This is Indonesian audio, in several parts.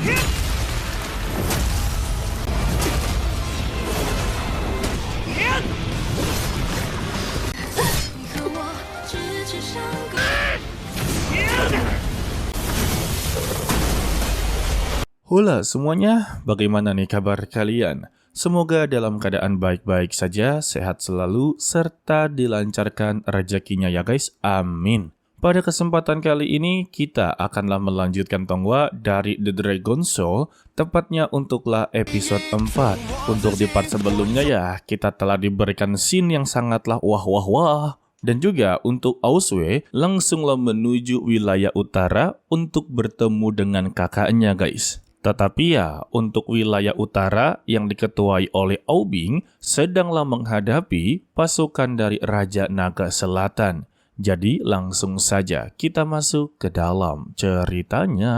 Halo semuanya, bagaimana nih kabar kalian? Semoga dalam keadaan baik-baik saja, sehat selalu, serta dilancarkan rezekinya ya guys, amin. Pada kesempatan kali ini, kita akanlah melanjutkan tongwa dari The Dragon Soul, tepatnya untuklah episode 4. Untuk di part sebelumnya ya, kita telah diberikan scene yang sangatlah wah. Dan juga untuk Auswe, langsunglah menuju wilayah utara untuk bertemu dengan kakaknya guys. Tetapi ya, untuk wilayah utara yang diketuai oleh Aubing sedanglah menghadapi pasukan dari Raja Naga Selatan. Jadi langsung saja kita masuk ke dalam ceritanya.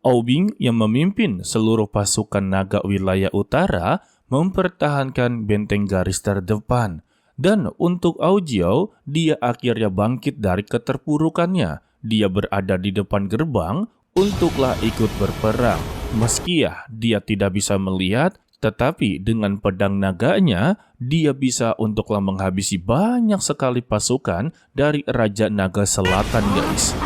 Aubing yang memimpin seluruh pasukan naga wilayah utara mempertahankan benteng garis terdepan. Dan untuk Aujiao, dia akhirnya bangkit dari keterpurukannya. Dia berada di depan gerbang untuklah ikut berperang. Meski ya dia tidak bisa melihat, tetapi dengan pedang naganya, dia bisa untuklah menghabisi banyak sekali pasukan dari Raja Naga Selatan guys.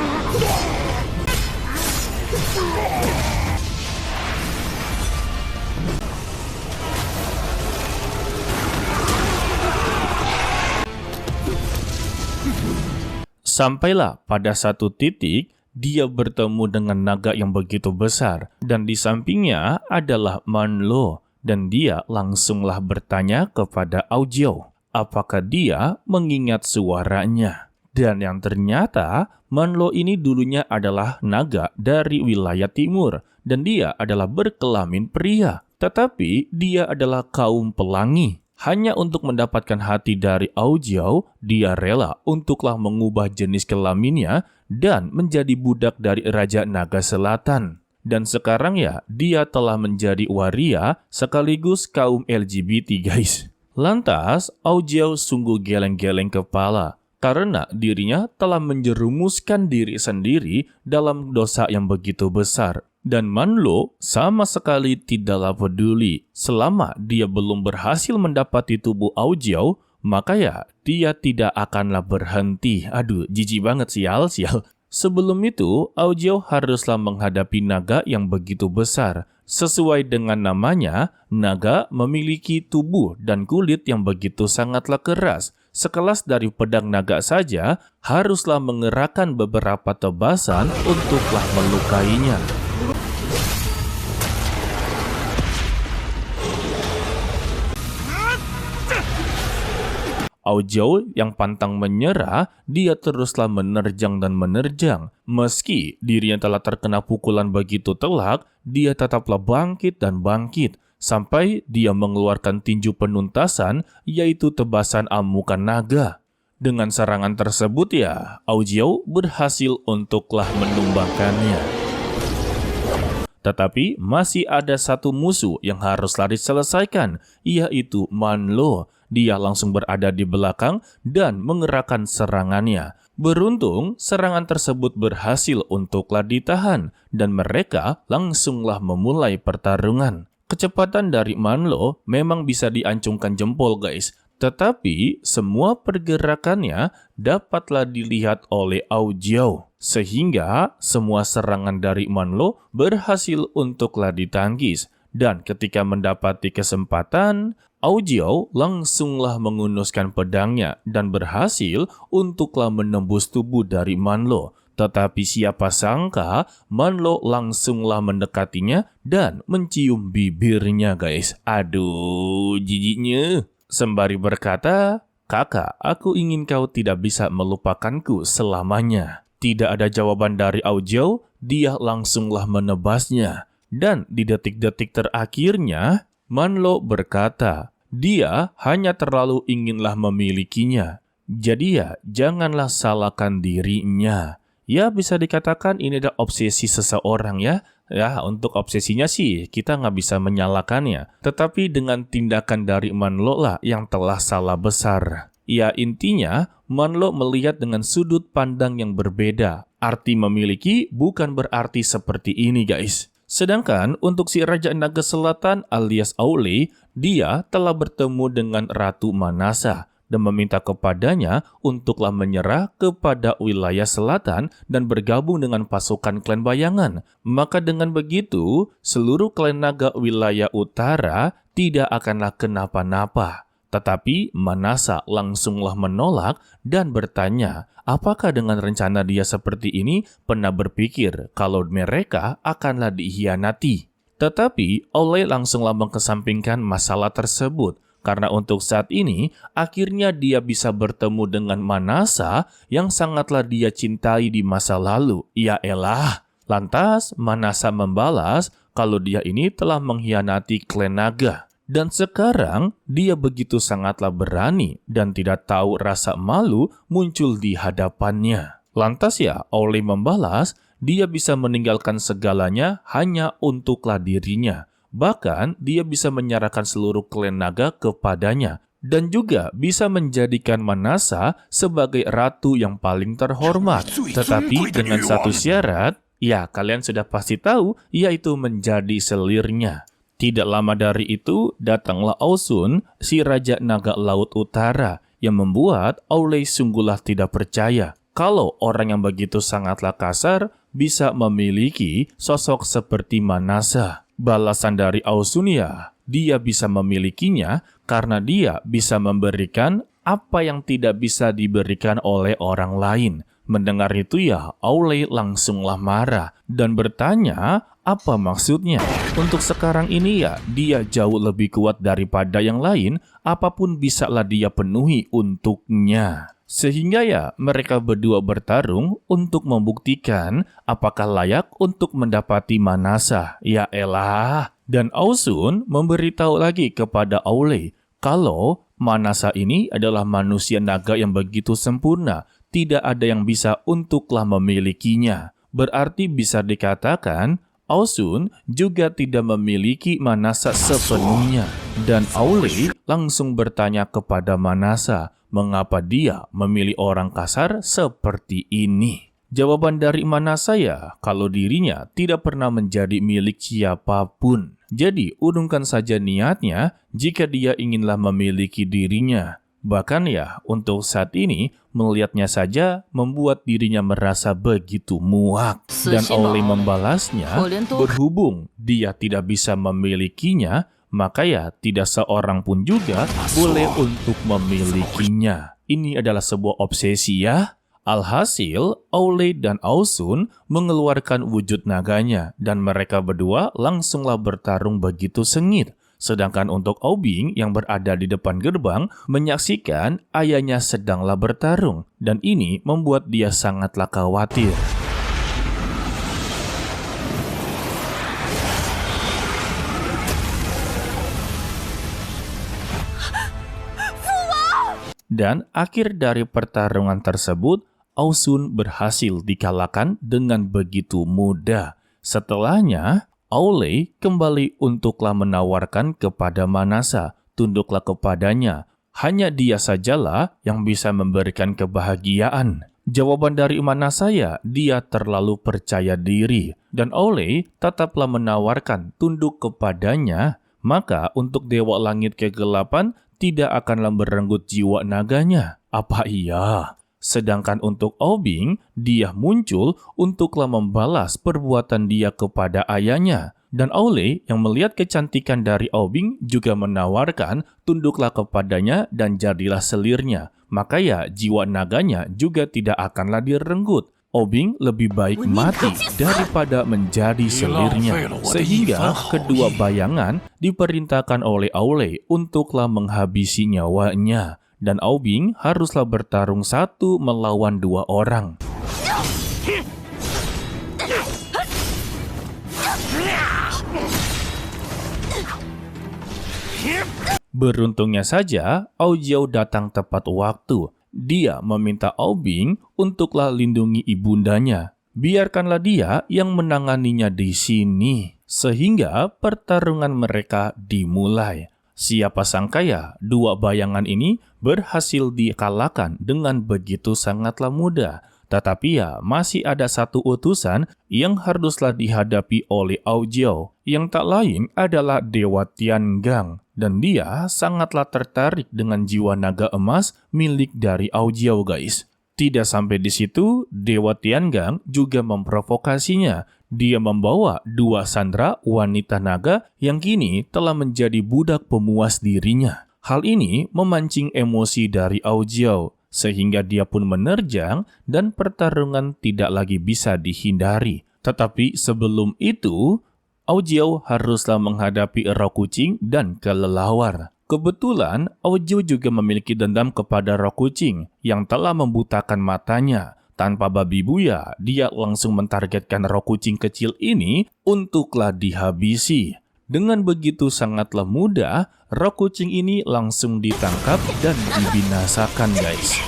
Sampailah pada satu titik, dia bertemu dengan naga yang begitu besar, dan di sampingnya adalah Manlo, dan dia langsunglah bertanya kepada Aujiao, apakah dia mengingat suaranya. Dan yang ternyata, Manlo ini dulunya adalah naga dari wilayah timur, dan dia adalah berkelamin pria, tetapi dia adalah kaum pelangi. Hanya untuk mendapatkan hati dari Aujiao, dia rela untuklah mengubah jenis kelaminnya dan menjadi budak dari Raja Naga Selatan. Dan sekarang ya, dia telah menjadi waria sekaligus kaum LGBT guys. Lantas, Aujiao sungguh geleng-geleng kepala karena dirinya telah menjerumuskan diri sendiri dalam dosa yang begitu besar. Dan Manlo sama sekali tidaklah peduli. Selama dia belum berhasil mendapati tubuh Aujiao, maka ya dia tidak akanlah berhenti. Aduh, jijik banget sial. Sebelum itu, Aujiao haruslah menghadapi naga yang begitu besar. Sesuai dengan namanya, naga memiliki tubuh dan kulit yang begitu sangatlah keras. Sekelas dari pedang naga saja, haruslah mengerahkan beberapa tebasan untuklah melukainya. Aujiao yang pantang menyerah, dia teruslah menerjang dan menerjang. Meski dirinya telah terkena pukulan begitu telak, dia tetaplah bangkit dan bangkit. Sampai dia mengeluarkan tinju penuntasan, yaitu tebasan amukan naga. Dengan serangan tersebut ya, Aujiao berhasil untuklah menumbangkannya. Tetapi masih ada satu musuh yang haruslah diselesaikan, yaitu Manlo. Dia langsung berada di belakang dan mengerahkan serangannya. Beruntung, serangan tersebut berhasil untuklah ditahan, dan mereka langsunglah memulai pertarungan. Kecepatan dari Manlo memang bisa diacungkan jempol guys, tetapi semua pergerakannya dapatlah dilihat oleh Aujiao. Sehingga semua serangan dari Manlo berhasil untuklah ditangkis. Dan ketika mendapati kesempatan, Aujiao langsunglah mengunuskan pedangnya dan berhasil untuklah menembus tubuh dari Manlo. Tetapi siapa sangka Manlo langsunglah mendekatinya dan mencium bibirnya guys. Aduh, jijiknya. Sembari berkata, "Kakak, aku ingin kau tidak bisa melupakanku selamanya." Tidak ada jawaban dari Aujiao, dia langsunglah menebasnya. Dan di detik-detik terakhirnya, Manlo berkata, dia hanya terlalu inginlah memilikinya. Jadi ya, janganlah salahkan dirinya. Ya, bisa dikatakan ini adalah obsesi seseorang ya. Ya, untuk obsesinya sih kita nggak bisa menyalahkannya. Tetapi dengan tindakan dari Manlo lah yang telah salah besar. Ya, intinya Manlo melihat dengan sudut pandang yang berbeda. Arti memiliki bukan berarti seperti ini, guys. Sedangkan untuk si Raja Naga Selatan alias Aule, dia telah bertemu dengan Ratu Manasa dan meminta kepadanya untuklah menyerah kepada wilayah selatan dan bergabung dengan pasukan klan bayangan. Maka dengan begitu, seluruh klan naga wilayah utara tidak akanlah kenapa-napa. Tetapi Manasa langsunglah menolak dan bertanya, apakah dengan rencana dia seperti ini pernah berpikir kalau mereka akanlah dikhianati? Tetapi Aule langsunglah mengesampingkan masalah tersebut. Karena untuk saat ini, akhirnya dia bisa bertemu dengan Manasa yang sangatlah dia cintai di masa lalu. Ya elah. Lantas Manasa membalas kalau dia ini telah mengkhianati klan naga. Dan sekarang dia begitu sangatlah berani dan tidak tahu rasa malu muncul di hadapannya. Lantas ya, Aule membalas, dia bisa meninggalkan segalanya hanya untuklah dirinya. Bahkan dia bisa menyerahkan seluruh klan naga kepadanya. Dan juga bisa menjadikan Manasa sebagai ratu yang paling terhormat. Tetapi dengan satu syarat, ya kalian sudah pasti tahu, yaitu menjadi selirnya. Tidak lama dari itu, datanglah Ausun, si Raja Naga Laut Utara, yang membuat Aule sungguhlah tidak percaya kalau orang yang begitu sangatlah kasar bisa memiliki sosok seperti Manasa. Balasan dari Ausun ya, dia bisa memilikinya karena dia bisa memberikan apa yang tidak bisa diberikan oleh orang lain. Mendengar itu ya, Aule langsunglah marah dan bertanya, apa maksudnya? Untuk sekarang ini ya, dia jauh lebih kuat daripada yang lain, apapun bisalah dia penuhi untuknya. Sehingga ya, mereka berdua bertarung untuk membuktikan apakah layak untuk mendapati Manasa. Ya elah. Dan Ausun memberitahu lagi kepada Aule kalau Manasa ini adalah manusia naga yang begitu sempurna. Tidak ada yang bisa untuklah memilikinya. Berarti bisa dikatakan Ausun juga tidak memiliki Manasa sepenuhnya. Dan Aule langsung bertanya kepada Manasa, mengapa dia memilih orang kasar seperti ini? Jawaban dari Manasa ya, kalau dirinya tidak pernah menjadi milik siapapun. Jadi urungkan saja niatnya jika dia inginlah memiliki dirinya. Bahkan ya, untuk saat ini, melihatnya saja membuat dirinya merasa begitu muak. Dan Aule membalasnya, berhubung dia tidak bisa memilikinya, maka ya tidak seorang pun juga boleh untuk memilikinya. Ini adalah sebuah obsesi ya. Alhasil, Aule dan Ausun mengeluarkan wujud naganya dan mereka berdua langsunglah bertarung begitu sengit. Sedangkan untuk Aubing yang berada di depan gerbang menyaksikan ayahnya sedanglah bertarung dan ini membuat dia sangatlah khawatir. Dan akhir dari pertarungan tersebut, Ausun berhasil dikalahkan dengan begitu mudah. Setelahnya, Aule kembali untuklah menawarkan kepada Manasa, tunduklah kepadanya. Hanya dia sajalah yang bisa memberikan kebahagiaan. Jawaban dari Manasa ya, dia terlalu percaya diri. Dan Aule tetaplah menawarkan tunduk kepadanya. Maka untuk Dewa Langit Kegelapan tidak akanlah merenggut jiwa naganya. Apa iya? Sedangkan untuk Aubing, dia muncul untuklah membalas perbuatan dia kepada ayahnya. Dan Aule yang melihat kecantikan dari Aubing juga menawarkan tunduklah kepadanya dan jadilah selirnya. Maka ya jiwa naganya juga tidak akanlah direnggut. Aubing lebih baik mati daripada menjadi selirnya. Sehingga kedua bayangan diperintahkan oleh Aule untuklah menghabisi nyawanya. Dan Aubing haruslah bertarung satu melawan dua orang. Beruntungnya saja, Aujiao datang tepat waktu. Dia meminta Aubing untuklah lindungi ibundanya. Biarkanlah dia yang menanganinya di sini. Sehingga pertarungan mereka dimulai. Siapa sangka ya, dua bayangan ini berhasil dikalahkan dengan begitu sangatlah mudah. Tetapi ya, masih ada satu utusan yang haruslah dihadapi oleh Aojiao, yang tak lain adalah Dewa Tiangang. Dan dia sangatlah tertarik dengan jiwa naga emas milik dari Aojiao, guys. Tidak sampai di situ, Dewa Tiangang juga memprovokasinya. Dia membawa 2 sandera wanita naga yang kini telah menjadi budak pemuas dirinya. Hal ini memancing emosi dari Aojiao, sehingga dia pun menerjang dan pertarungan tidak lagi bisa dihindari. Tetapi sebelum itu, Aojiao haruslah menghadapi roh kucing dan kelelawar. Kebetulan, Aojiao juga memiliki dendam kepada roh kucing yang telah membutakan matanya. Tanpa babi buya, dia langsung mentargetkan roh kucing kecil ini untuklah dihabisi. Dengan begitu sangatlah mudah, roh kucing ini langsung ditangkap dan dibinasakan, guys.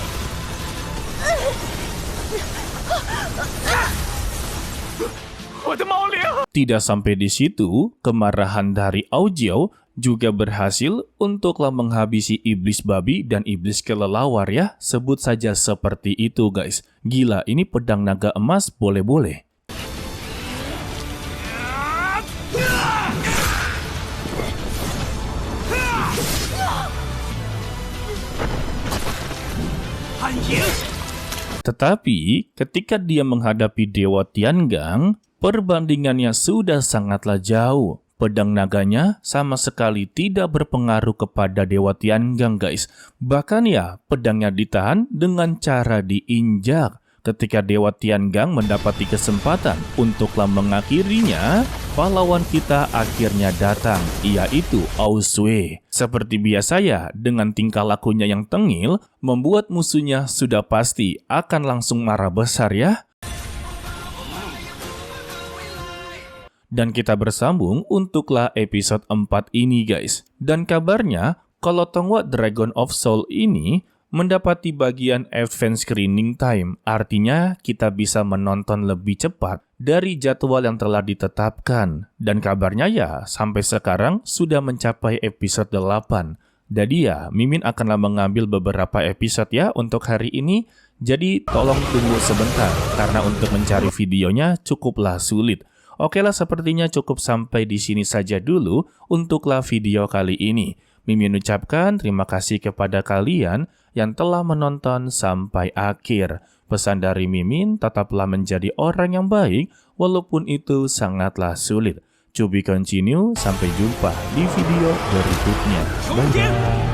Tidak sampai di situ, kemarahan dari Aojiao juga berhasil untuklah menghabisi iblis babi dan iblis kelelawar ya. Sebut saja seperti itu, guys. Gila, ini pedang naga emas boleh-boleh. Tetapi ketika dia menghadapi Dewa Tiangang, perbandingannya sudah sangatlah jauh. Pedang naganya sama sekali tidak berpengaruh kepada Dewa Tiangang, guys. Bahkan ya, pedangnya ditahan dengan cara diinjak. Ketika Dewa Tiangang mendapati kesempatan untuklah mengakhirinya, pahlawan kita akhirnya datang, yaitu Ao Sui. Seperti biasa ya, dengan tingkah lakunya yang tengil, membuat musuhnya sudah pasti akan langsung marah besar ya. Dan kita bersambung untuklah episode 4 ini, guys. Dan kabarnya, kalau Tongwa Dragon of Soul ini mendapati bagian advance screening time, artinya kita bisa menonton lebih cepat dari jadwal yang telah ditetapkan. Dan kabarnya ya, sampai sekarang sudah mencapai episode 8. Jadi ya, Mimin akanlah mengambil beberapa episode ya untuk hari ini. Jadi tolong tunggu sebentar, karena untuk mencari videonya cukuplah sulit. Oke lah, sepertinya cukup sampai di sini saja dulu untuklah video kali ini. Mimin ucapkan terima kasih kepada kalian yang telah menonton sampai akhir. Pesan dari Mimin, tetaplah menjadi orang yang baik walaupun itu sangatlah sulit. To be continue, sampai jumpa di video berikutnya. Bye-bye.